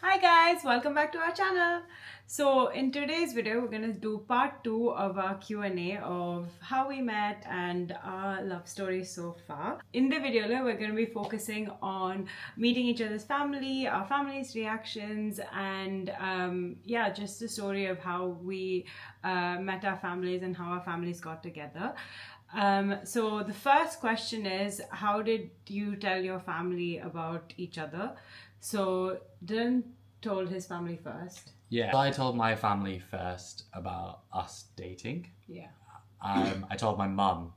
Hi guys, welcome back to our channel. So in today's video, we're going to do part 2 of our Q&A of how we met and our love story so far. In the video, we're going to be focusing on meeting each other's family, our family's reactions, and yeah, just the story of how we met our families and how our families got together. So the first question is, how did you tell your family about each other? So Dylan told his family first. Yeah, I told my family first about us dating. Yeah. I told my mum,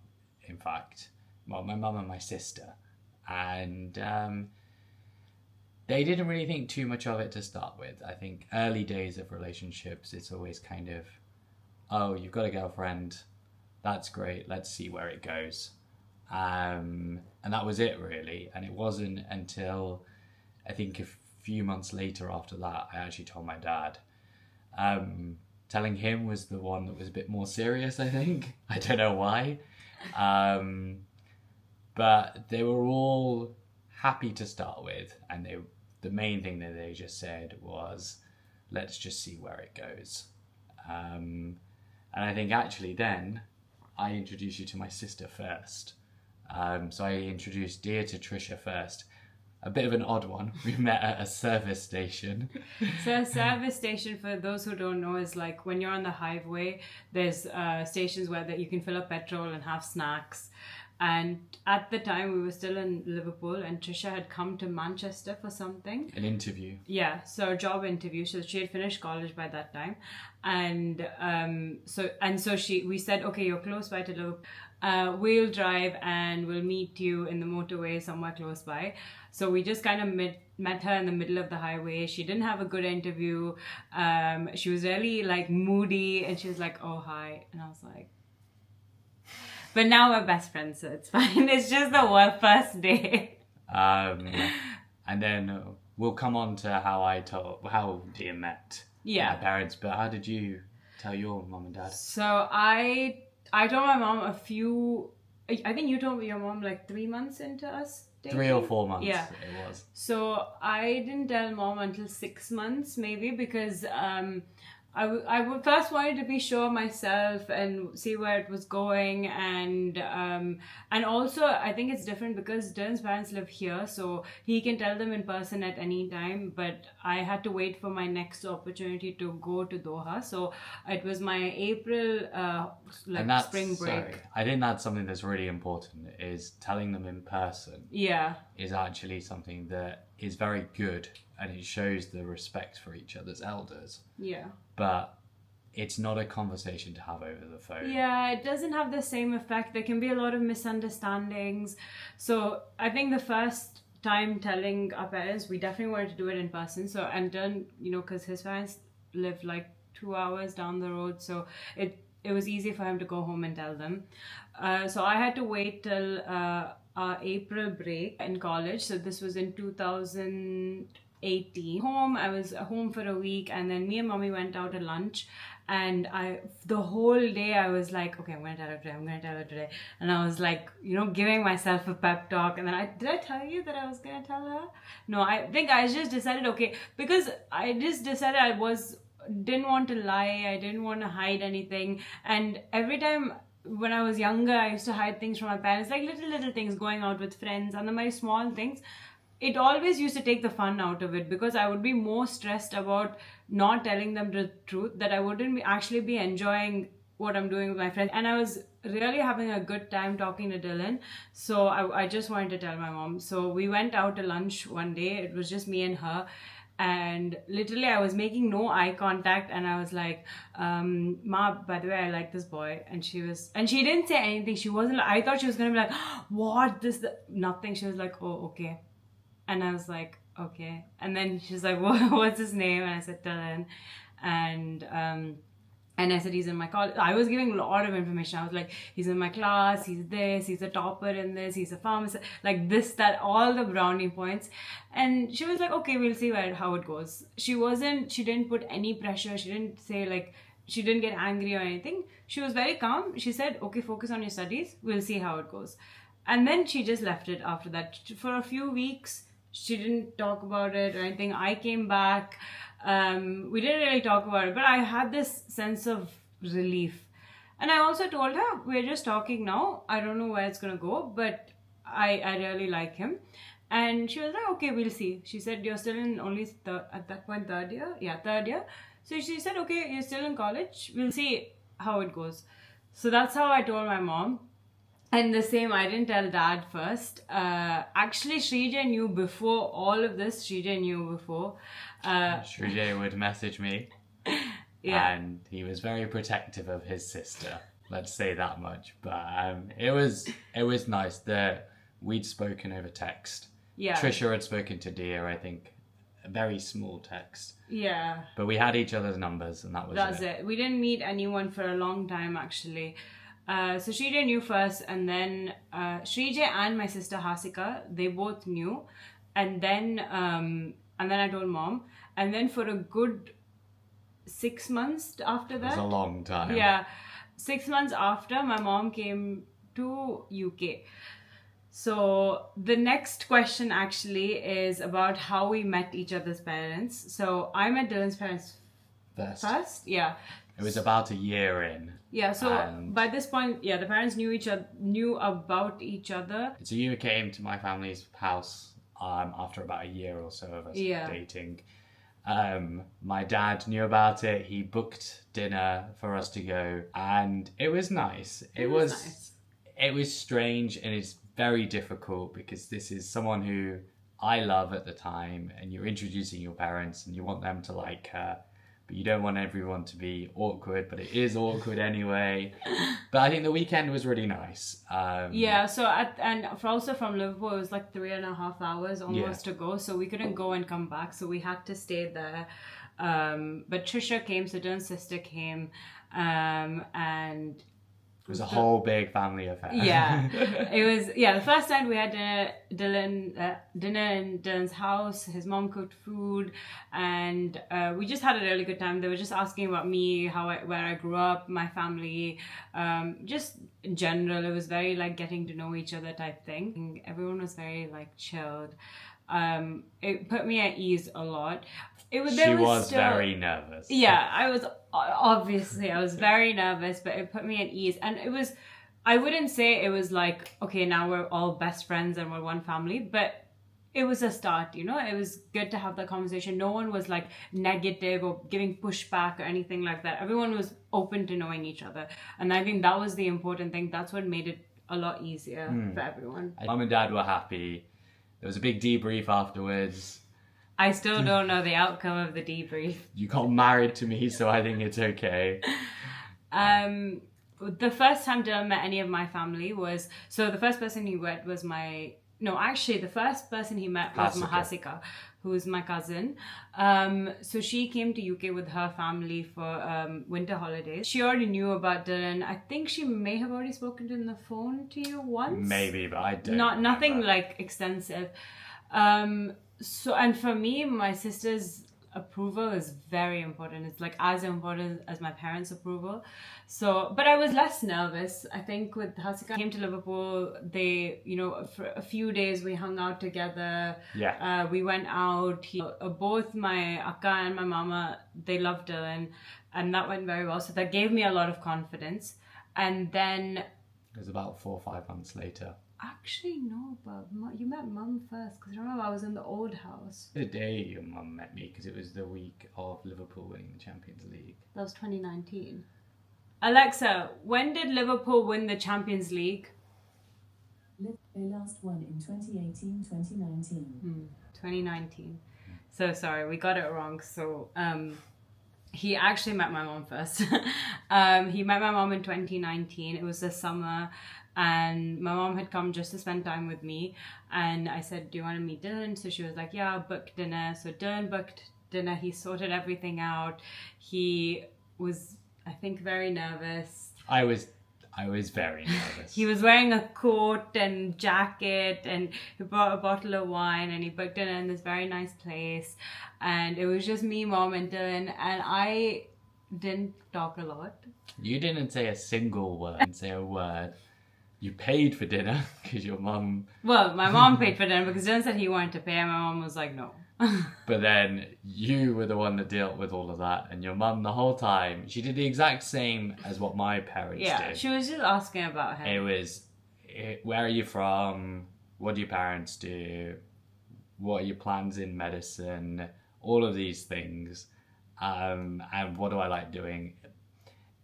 in fact, well, my mum and my sister, and they didn't really think too much of it to start with. I think early days of relationships, it's always kind of, oh, you've got a girlfriend, that's great, let's see where it goes. And that was it, really. And it wasn't until I think a few months later after that, I actually told my dad. Telling him was the one that was a bit more serious, I think. I don't know why. But they were all happy to start with, and the main thing that they just said was, let's just see where it goes. And I think actually then I introduced you to my sister first. So I introduced Dear to Trisha first. A bit of an odd one. We met at a service station. So a service station, for those who don't know, is like when you're on the highway, there's stations where that you can fill up petrol and have snacks. And at the time, we were still in Liverpool, and Trisha had come to Manchester for something. An interview. Yeah, so a job interview. So she had finished college by that time, and so we said, okay, you're close by to Liverpool. We'll drive and we'll meet you in the motorway somewhere close by. So we just kind of met her in the middle of the highway. She didn't have a good interview. She was really like moody, and she was like, "Oh, hi," and I was like, but now we're best friends, so it's fine. It's just the first day. And then we'll come on to how Dear met my parents. But how did you tell your mum and dad? So I told my mom I think you told your mom like 3 months into us dating. 3 or 4 months. Yeah, it was. So I didn't tell mom until 6 months maybe, because I would first wanted to be sure myself and see where it was going, and also I think it's different because Dylan's parents live here, so he can tell them in person at any time, but I had to wait for my next opportunity to go to Doha. So it was my April spring break. Sorry, I think that's something that's really important, is telling them in person. Yeah. Is actually something that is very good, and it shows the respect for each other's elders. Yeah. But it's not a conversation to have over the phone. Yeah, it doesn't have the same effect. There can be a lot of misunderstandings. So I think the first time telling our parents, we definitely wanted to do it in person. So, and then, because his parents live like 2 hours down the road, so it was easy for him to go home and tell them. So I had to wait till our April break in college. So this was in 2018. I was home for a week, and then me and mommy went out to lunch, and the whole day I was like, okay, I'm gonna tell her today, and I was like, giving myself a pep talk. And then did I tell you that I was gonna tell her? No, I think I just decided, okay, because I just decided didn't want to lie, I didn't want to hide anything. And every time when I was younger, I used to hide things from my parents, like little things, going out with friends, and the very small things. It always used to take the fun out of it, because I would be more stressed about not telling them the truth, that I wouldn't actually be enjoying what I'm doing with my friends. And I was really having a good time talking to Dylan. So I just wanted to tell my mom. So we went out to lunch one day. It was just me and her. And literally I was making no eye contact, and I was like, Ma, by the way, I like this boy. And she didn't say anything. She wasn't, I thought she was gonna be like, what, nothing. She was like, oh, okay. And I was like, okay. And then she's like, what's his name? And I said, Dylan. And I said, he's in my college. I was giving a lot of information. I was like, he's in my class, he's this, he's a topper in this, he's a pharmacist, like this, that, all the brownie points. And she was like, okay, we'll see how it goes. She didn't put any pressure. She didn't say like, she didn't get angry or anything. She was very calm. She said, okay, focus on your studies. We'll see how it goes. And then she just left it after that. For a few weeks, She didn't talk about it or anything. I came back. We didn't really talk about it, but I had this sense of relief. And I also told her, we're just talking now. I don't know where it's going to go, but I really like him. And she was like, okay, we'll see. She said, you're still in only, at that point, third year? Yeah, third year. So she said, okay, you're still in college. We'll see how it goes. So that's how I told my mom. And the same, I didn't tell dad first. Actually, Shrija knew before all of this. Shrija knew before. Shrija would message me. Yeah. And he was very protective of his sister. Let's say that much. But it was nice that we'd spoken over text. Yeah. Trisha had spoken to Dia, I think, a very small text. Yeah. But we had each other's numbers, and That's it. We didn't meet anyone for a long time, actually. So Shrija knew first, and then Shrija and my sister Hasika, they both knew, and then I told mom, and then for a good 6 months after that. It was a long time. Yeah, 6 months after, my mom came to UK. So the next question actually is about how we met each other's parents. So I met Dylan's parents first. Yeah. It was about a year in. Yeah, so by this point, yeah, the parents knew about each other. So you came to my family's house after about a year or so of us dating. My dad knew about it. He booked dinner for us to go, and it was nice. It was nice. It was strange, and it's very difficult because this is someone who I love at the time, and you're introducing your parents, and you want them to like her. But you don't want everyone to be awkward, but it is awkward anyway. But I think the weekend was really nice. Yeah, so also from Liverpool, it was like 3.5 hours almost to go. So we couldn't go and come back. So we had to stay there. But Trisha came, so Dylan's sister came. And it was a whole big family affair. Yeah, it was. Yeah, the first night we had dinner in Dylan's house. His mom cooked food, and we just had a really good time. They were just asking about me, where I grew up, my family, just in general. It was very like getting to know each other type thing. Everyone was very like chilled. It put me at ease a lot. She was very nervous. Yeah, I was very nervous, but it put me at ease. And I wouldn't say it was like, okay, now we're all best friends and we're one family, but it was a start, you know? It was good to have that conversation. No one was like negative or giving pushback or anything like that. Everyone was open to knowing each other. And I think that was the important thing. That's what made it a lot easier for everyone. Mum and Dad were happy. There was a big debrief afterwards. I still don't know the outcome of the debrief. You got married to me, so I think it's okay. The first time Dylan met any of my family was... So the first person he met was my... No, actually, the first person he met was Mahasika, who's my cousin. So she came to UK with her family for winter holidays. She already knew about Dylan. I think she may have already spoken to him on the phone to you once. Maybe, but I don't Nothing remember. like extensive. So, and for me, my sister's approval is very important. It's like as important as my parents' approval. So, but I was less nervous. I think with Hasika, came to Liverpool, they, you know, for a few days we hung out together. Yeah. We went out. Both my akka and my mama, they loved Dylan, and that went very well. So that gave me a lot of confidence. And then it was about 4 or 5 months later. Actually, no, but you met Mum first, because remember I was in the old house. The day your mum met me, because it was the week of Liverpool winning the Champions League. That was 2019. Alexa, when did Liverpool win the Champions League? They last won in 2018-2019. 2019. So sorry, we got it wrong. So he actually met my mom first. He met my mom in 2019. It was the summer. And my mom had come just to spend time with me. And I said, do you want to meet Dylan? So she was like, yeah, I'll book dinner. So Dylan booked dinner. He sorted everything out. He was, I think, very nervous. I was very nervous. He was wearing a coat and jacket, and he brought a bottle of wine, and he booked dinner in this very nice place. And it was just me, Mom, and Dylan. And I didn't talk a lot. You didn't say a single word. Didn't say a word. you paid for dinner because your mum. Well, my mom paid for dinner because Dylan said he wanted to pay, and my mom was like, no. But then you were the one that dealt with all of that, and your mum the whole time, she did the exact same as what my parents Yeah, did. she was just asking about him. It was, where are you from? What do your parents do? What are your plans in medicine? All of these things. And what do I like doing?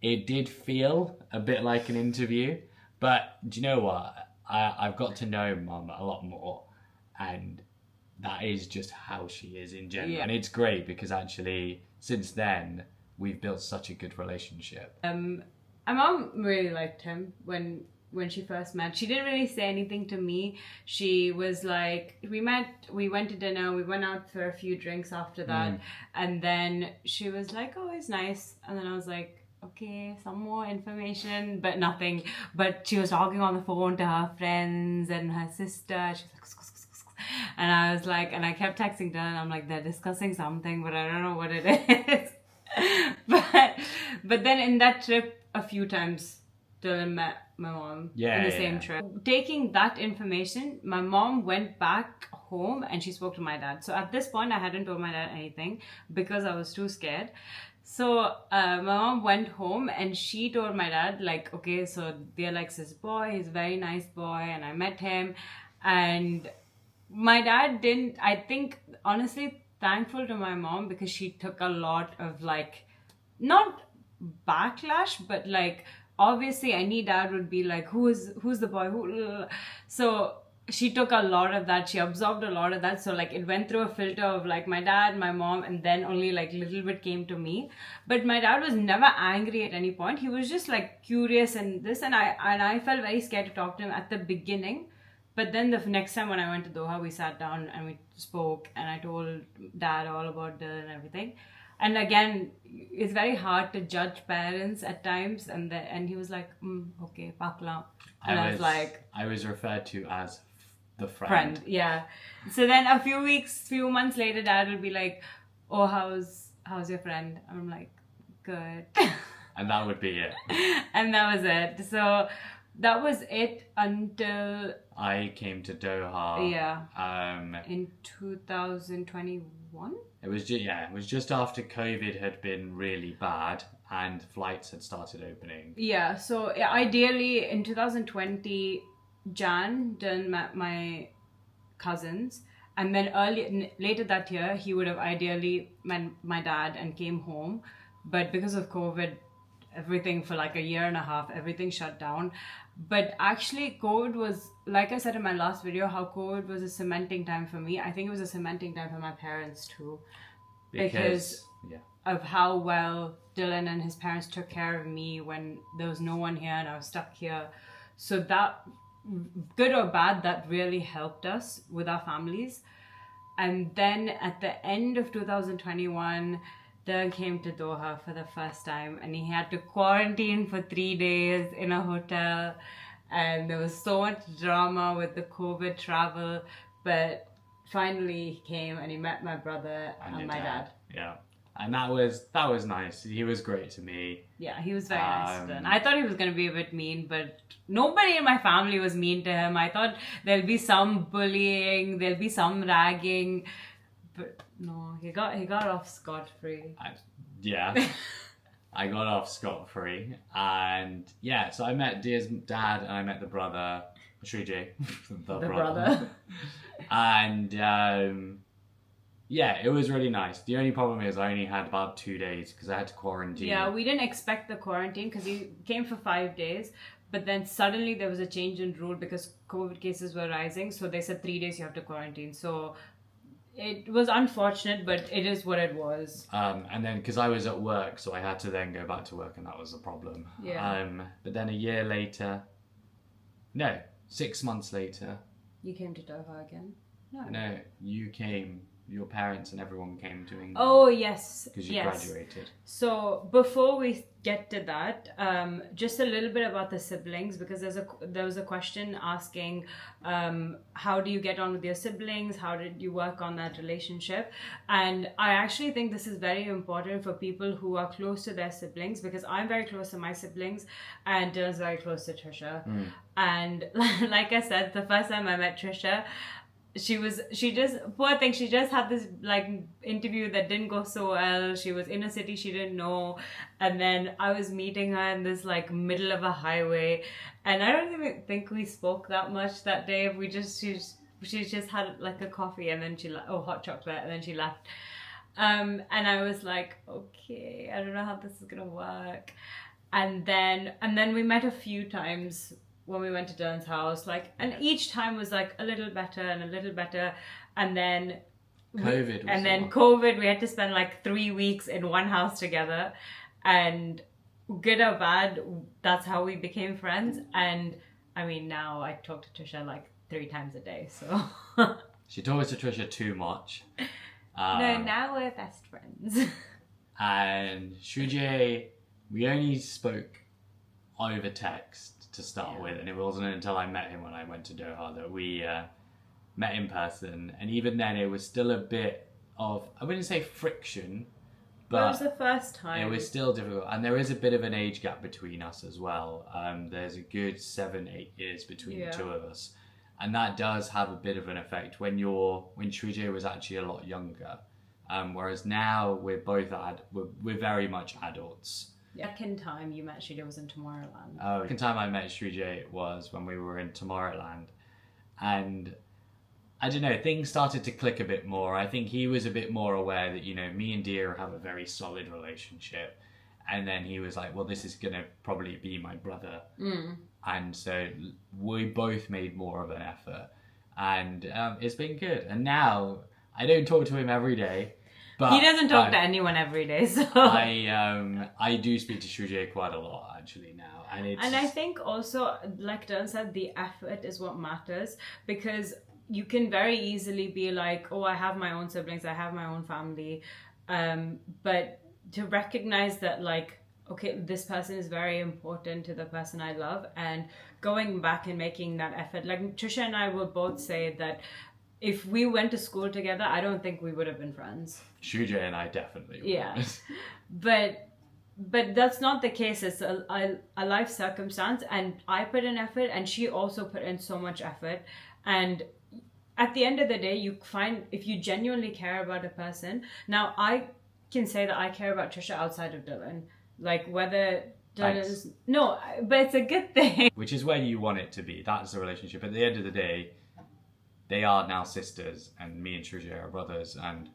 It did feel a bit like an interview, but do you know what? I've got to know Mum a lot more, and that is just how she is in general. Yeah. And it's great because actually, since then, we've built such a good relationship. My mom really liked him when she first met. She didn't really say anything to me. She was like, we went to dinner, we went out for a few drinks after that, and then she was like, oh, he's nice. And then I was like, okay, some more information, but nothing. But she was talking on the phone to her friends and her sister. She was like, and I was like, and I kept texting Dylan. I'm like, they're discussing something, but I don't know what it is. but then in that trip, a few times Dylan met my mom in the same trip. Taking that information, my mom went back home and she spoke to my dad. So at this point, I hadn't told my dad anything because I was too scared. So my mom went home and she told my dad, like, okay, so they're like this boy, he's a very nice boy, and I met him. And my dad didn't, I think, honestly, thankful to my mom because she took a lot of, like, not backlash, but like, obviously any dad would be like, who's the boy? So she took a lot of that. She absorbed a lot of that. So like it went through a filter of like my dad, my mom, and then only like little bit came to me. But my dad was never angry at any point. He was just like curious and this, and I felt very scared to talk to him at the beginning. But then the next time when I went to Doha, we sat down and we spoke, and I told dad all about Dylan and everything. And again, it's very hard to judge parents at times. And he was like, okay, pakla. And I was like... I was referred to as the friend. Yeah. So then a few months later, dad will be like, oh, how's your friend? And I'm like, good. And that would be it. And that was it. So that was it until... I came to Doha. Yeah. In 2021? It was just after COVID had been really bad and flights had started opening. Yeah, so ideally in 2020, Dylan met my cousins, and then later that year, he would have ideally met my dad and came home. But because of COVID, everything for like a year and a half, everything shut down. But actually, COVID was, like I said in my last video, how COVID was a cementing time for me. I think it was a cementing time for my parents too. Because of how well Dylan and his parents took care of me when there was no one here and I was stuck here. So that, good or bad, that really helped us with our families. And then at the end of 2021, Dylan came to Doha for the first time, and he had to quarantine for 3 days in a hotel, and there was so much drama with the COVID travel, but finally he came and he met my brother and my dad. Yeah. And that was nice. He was great to me. Yeah, he was very nice to Dylan. I thought he was going to be a bit mean, but nobody in my family was mean to him. I thought there'll be some bullying, there'll be some ragging, but no, he got off scot-free. I got off scot-free. And yeah, so I met Dia's dad and I met the brother, Shriji, the brother. And yeah, it was really nice. The only problem is I only had about 2 days because I had to quarantine. Yeah, we didn't expect the quarantine because he came for 5 days. But then suddenly there was a change in rule because COVID cases were rising. So they said 3 days you have to quarantine. So it was unfortunate, but it is what it was. And then because I was at work, so I had to then go back to work, and that was a problem. Yeah. But then 6 months later... You came to Doha again? No, you came your parents and everyone came to England? Oh, yes. Because you yes. graduated. So before we get to that, just a little bit about the siblings, because there was a question asking, how do you get on with your siblings? How did you work on that relationship? And I actually think this is very important for people who are close to their siblings, because I'm very close to my siblings and Dylan's very close to Trisha. And like I said, the first time I met Trisha, she just had this like interview that didn't go so well. She was in a city she didn't know, and then I was meeting her in this like middle of a highway, and I don't even think we spoke that much that day. She just had like a coffee, and then hot chocolate, and then she left. And I was like, okay, I don't know how this is gonna work. And then we met a few times when we went to Dylan's house, like, and each time was like a little better and a little better, and then COVID, we had to spend like 3 weeks in one house together, and good or bad, that's how we became friends. And I mean, now I talk to Trisha like 3 times a day, so she talks to Trisha too much. No, now we're best friends. And Shujay, we only spoke over text to start with, and it wasn't until I met him when I went to Doha that we met in person, and even then it was still a bit of, I wouldn't say friction, but it was the first time. It was still difficult, and there is a bit of an age gap between us as well. There's a good 7-8 years between the two of us, and that does have a bit of an effect when Shujay was actually a lot younger, whereas now we're both we're very much adults. Second time you met Shujay was in Tomorrowland. Oh, the second time I met Shujay was when we were in Tomorrowland, and I don't know, things started to click a bit more. I think he was a bit more aware that, you know, me and Dia have a very solid relationship, and then he was like, well, this is gonna probably be my brother, and so we both made more of an effort, and it's been good. And now I don't talk to him every day. But he doesn't talk to anyone every day, so I do speak to Shujay quite a lot actually now, and I think also, like Dan said, the effort is what matters, because you can very easily be like, oh, I have my own siblings, I have my own family, but to recognize that, like, okay, this person is very important to the person I love, and going back and making that effort. Like Trisha and I will both say that if we went to school together, I don't think we would have been friends. Shujay and I definitely would. Yeah. But that's not the case. It's a life circumstance, and I put in effort, and she also put in so much effort. And at the end of the day, you find, if you genuinely care about a person. Now, I can say that I care about Trisha outside of Dylan. Like, whether Dylan is... No, but it's a good thing. Which is where you want it to be. That's the relationship. At the end of the day, they are now sisters, and me and Trisha are brothers, and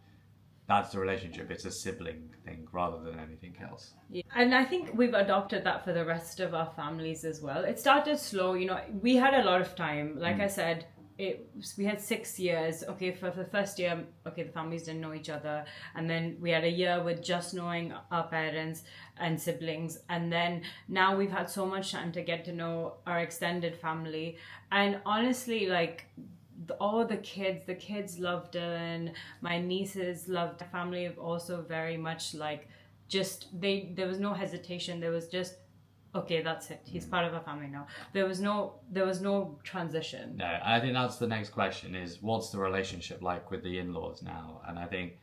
that's the relationship. It's a sibling thing rather than anything else. Yeah. And I think we've adopted that for the rest of our families as well. It started slow, you know, we had a lot of time. Like I said, we had 6 years. Okay, for the first year, okay, the families didn't know each other. And then we had a year with just knowing our parents and siblings. And then now we've had so much time to get to know our extended family. And honestly, like, all the kids loved Dylan. My nieces loved the family. Also very much like, just there was no hesitation. There was just, okay, that's it. He's part of our family now. There was no transition. No, I think that's the next question is, what's the relationship like with the in-laws now? And I think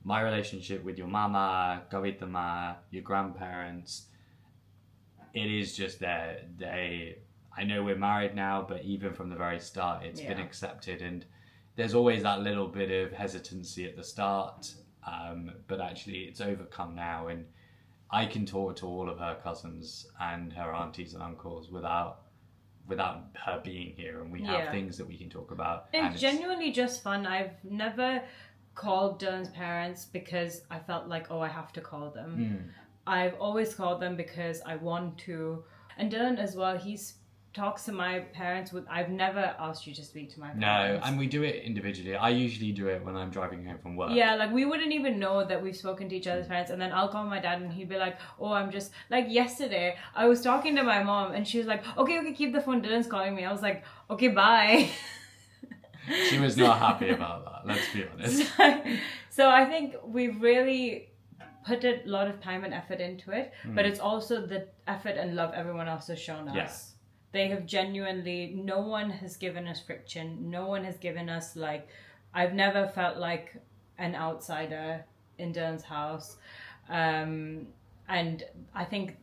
my relationship with your mama, Kavitama, your grandparents, it is just there. I know we're married now, but even from the very start, it's been accepted. And there's always that little bit of hesitancy at the start, but actually it's overcome now. And I can talk to all of her cousins and her aunties and uncles without her being here, and we have things that we can talk about. It's genuinely just fun. I've never called Dylan's parents because I felt like, oh, I have to call them. I've always called them because I want to. And Dylan as well, he's talks to my parents. I've never asked you to speak to my parents. No, and we do it individually. I usually do it when I'm driving home from work. Yeah, like we wouldn't even know that we've spoken to each other's parents, and then I'll call my dad and he'd be like, oh, I'm just, like yesterday I was talking to my mom and she was like, okay, keep the phone, Dylan's calling me. I was like, okay, bye. She was not happy about that, let's be honest. So I think we've really put a lot of time and effort into it, but it's also the effort and love everyone else has shown us. Yeah. They have genuinely, no one has given us friction. No one has given us like, I've never felt like an outsider in Dylan's house. And I think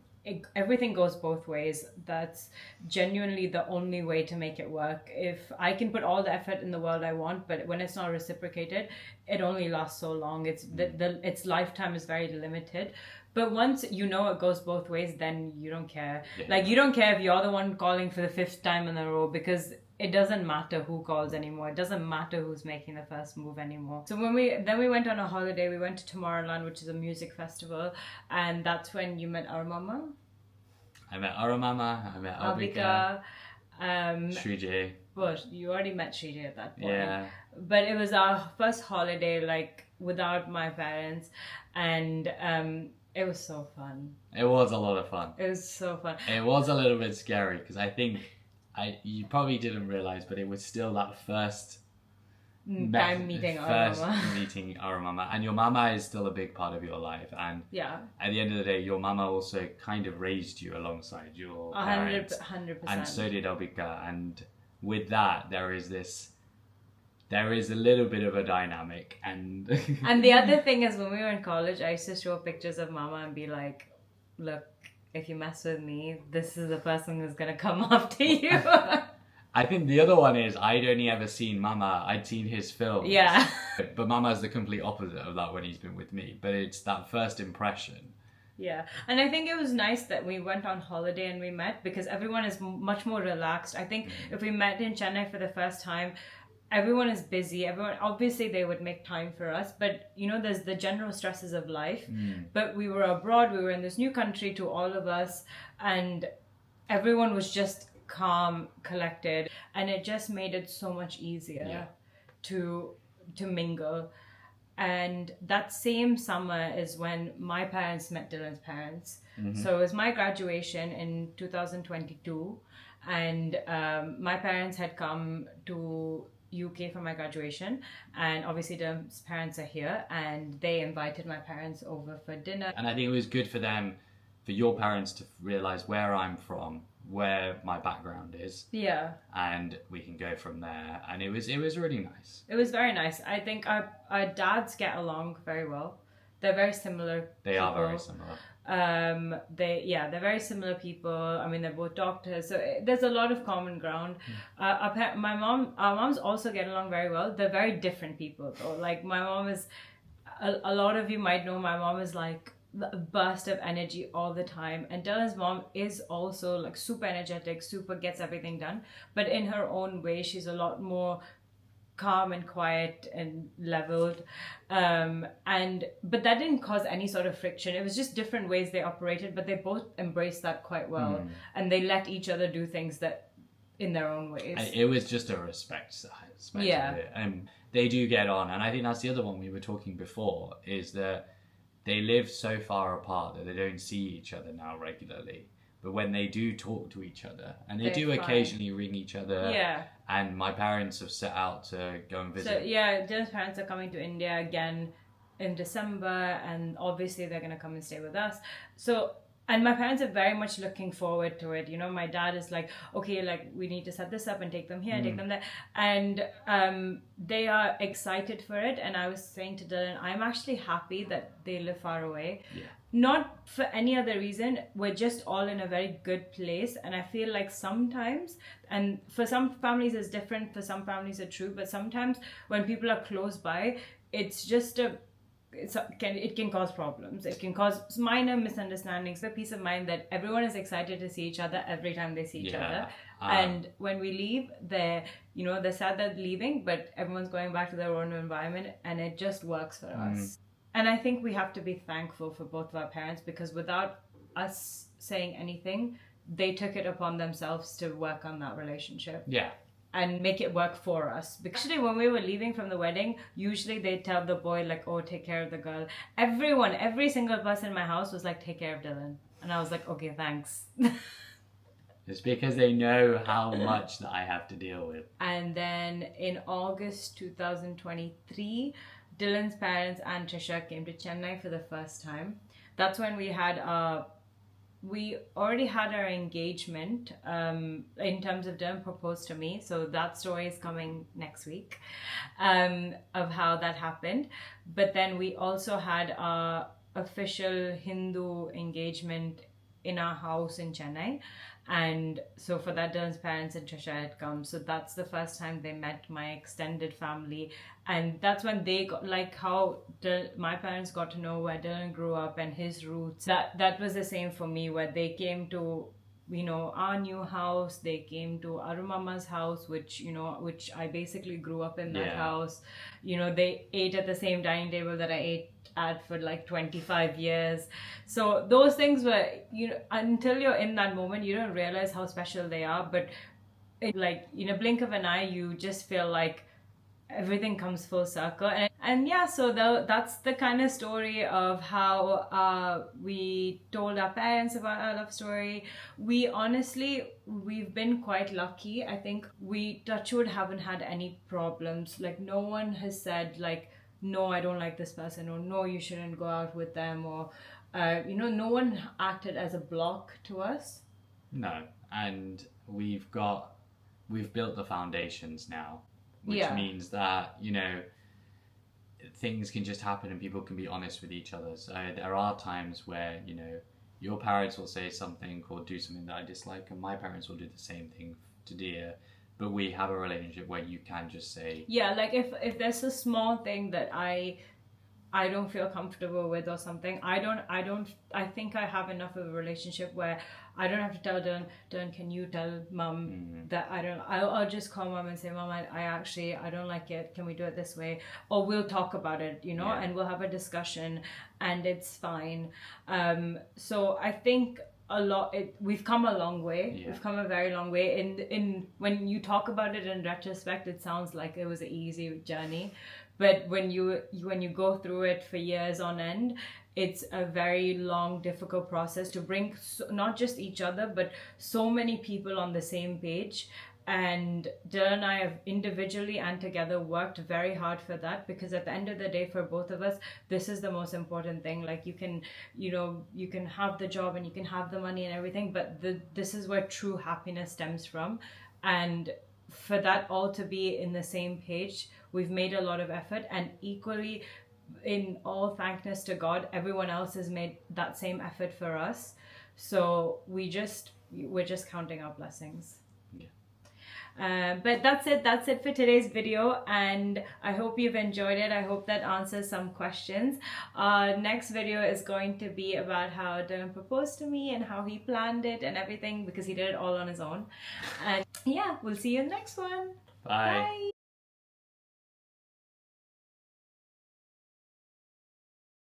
everything goes both ways. That's genuinely the only way to make it work. If I can put all the effort in the world I want, but when it's not reciprocated, it only lasts so long. Its lifetime is very limited. But once you know it goes both ways, then you don't care. Yeah. Like, you don't care if you're the one calling for the 5th time in a row, because it doesn't matter who calls anymore. It doesn't matter who's making the first move anymore. So when we went on a holiday, we went to Tomorrowland, which is a music festival, and that's when you met our mama. I met Aramama, I met Albika, Shrije. But you already met Shrije at that point. Yeah. But it was our first holiday, like, without my parents, and it was so fun. It was a lot of fun. It was so fun. It was a little bit scary because I think you probably didn't realize, but it was still that first meeting our mama. meeting our mama, and your mama is still a big part of your life. And Yeah, at the end of the day, your mama also kind of raised you alongside your parents, 100%. and so did Albika. And with that, there is a little bit of a dynamic, and And the other thing is, when we were in college, I used to show pictures of mama and be like, look, if you mess with me, this is the person who's gonna come after you. I think the other one is I'd only ever seen Mama. I'd seen his films. Yeah. But Mama's the complete opposite of that when he's been with me. But it's that first impression. Yeah, and I think it was nice that we went on holiday and we met, because everyone is much more relaxed. I think if we met in Chennai for the first time, everyone is busy. Everyone, obviously they would make time for us, but you know, there's the general stresses of life. But we were abroad, we were in this new country to all of us, and everyone was just calm, collected, and it just made it so much easier to mingle. And that same summer is when my parents met Dylan's parents. So it was my graduation in 2022, and my parents had come to UK for my graduation, and obviously Dylan's parents are here, and they invited my parents over for dinner. And I think it was good for them, for your parents to realise where I'm from, where my background is. Yeah. And we can go from there. And it was really nice. It was very nice. I think our dads get along very well. They're very similar. They are very similar. They're very similar people. I mean, they're both doctors, so there's a lot of common ground. Our moms also get along very well. They're very different people though. Like, my mom is, a lot of you might know, my mom is like a burst of energy all the time, and Dylan's mom is also like super energetic, super gets everything done, but in her own way. She's a lot more calm and quiet and leveled, but that didn't cause any sort of friction. It was just different ways they operated, but they both embraced that quite well, and they let each other do things that in their own ways. And it was just a respect of it. And they do get on, and I think that's the other one we were talking before, is that they live so far apart that they don't see each other now regularly. But when they do talk to each other, and they do occasionally ring each other. Yeah. And my parents have set out to go and visit. So yeah, Dylan's parents are coming to India again in December, and obviously they're going to come and stay with us. So, and my parents are very much looking forward to it. You know, my dad is like, okay, like, we need to set this up and take them here and take them there. And they are excited for it. And I was saying to Dylan, I'm actually happy that they live far away. Yeah. Not for any other reason. We're just all in a very good place. And I feel like sometimes, and for some families it's different, for some families it's true, but sometimes when people are close by, it's just it can cause problems. It can cause minor misunderstandings. The peace of mind that everyone is excited to see each other every time they see each other. And when we leave, they're sad they're leaving, but everyone's going back to their own environment, and it just works for us. And I think we have to be thankful for both of our parents, because without us saying anything, they took it upon themselves to work on that relationship. Yeah. And make it work for us. Because actually, when we were leaving from the wedding, usually they tell the boy, like, oh, take care of the girl. Every single person in my house was like, take care of Dylan. And I was like, okay, thanks. It's because they know how much that I have to deal with. And then in August 2023, Dylan's parents and Trisha came to Chennai for the first time. That's when we already had our engagement, in terms of Dylan proposed to me. So that story is coming next week, of how that happened. But then we also had our official Hindu engagement in our house in Chennai. And so for that, Dylan's parents and Trisha had come. So that's the first time they met my extended family. And that's when they got, like how my parents got to know where Dylan grew up and his roots. That was the same for me, where they came to, our new house. They came to Arumama's house, which I basically grew up in that Yeah. house. They ate at the same dining table that I ate at for like 25 years. So those things were, until you're in that moment, you don't realize how special they are. But in a blink of an eye, you just feel like everything comes full circle. And yeah, so that's the kind of story of how we told our parents about our love story. We've been quite lucky. I think we, touch wood, haven't had any problems. Like, no one has said like, no, I don't like this person, or no, you shouldn't go out with them, or no one acted as a block to us. No, and we've built the foundations now, which Yeah. means that things can just happen and people can be honest with each other. So there are times where your parents will say something or do something that I dislike, and my parents will do the same thing to Dia. But we have a relationship where you can just say, Yeah, like if there's a small thing that I don't feel comfortable with or something, I think I have enough of a relationship where I don't have to tell Dylan, can you tell mum that I'll just call mum and say, mum, I don't like it, can we do it this way? Or we'll talk about it, Yeah. and we'll have a discussion, and it's fine. So I think we've come a long way. Yeah. We've come a very long way. In when you talk about it in retrospect, it sounds like it was an easy journey, but when you go through it for years on end, it's a very long, difficult process to bring not just each other, but so many people on the same page. And Dylan and I have individually and together worked very hard for that, because at the end of the day, for both of us, this is the most important thing. Like, you can have the job and you can have the money and everything, but this is where true happiness stems from. And for that all to be in the same page, we've made a lot of effort, and equally, in all thankness to God, everyone else has made that same effort for us. So we're just counting our blessings. But that's it for today's video, and I hope you've enjoyed it. I hope that answers some questions. Next video is going to be about how Dylan proposed to me and how he planned it and everything, because he did it all on his own. And yeah, we'll see you in the next one. bye. Bye.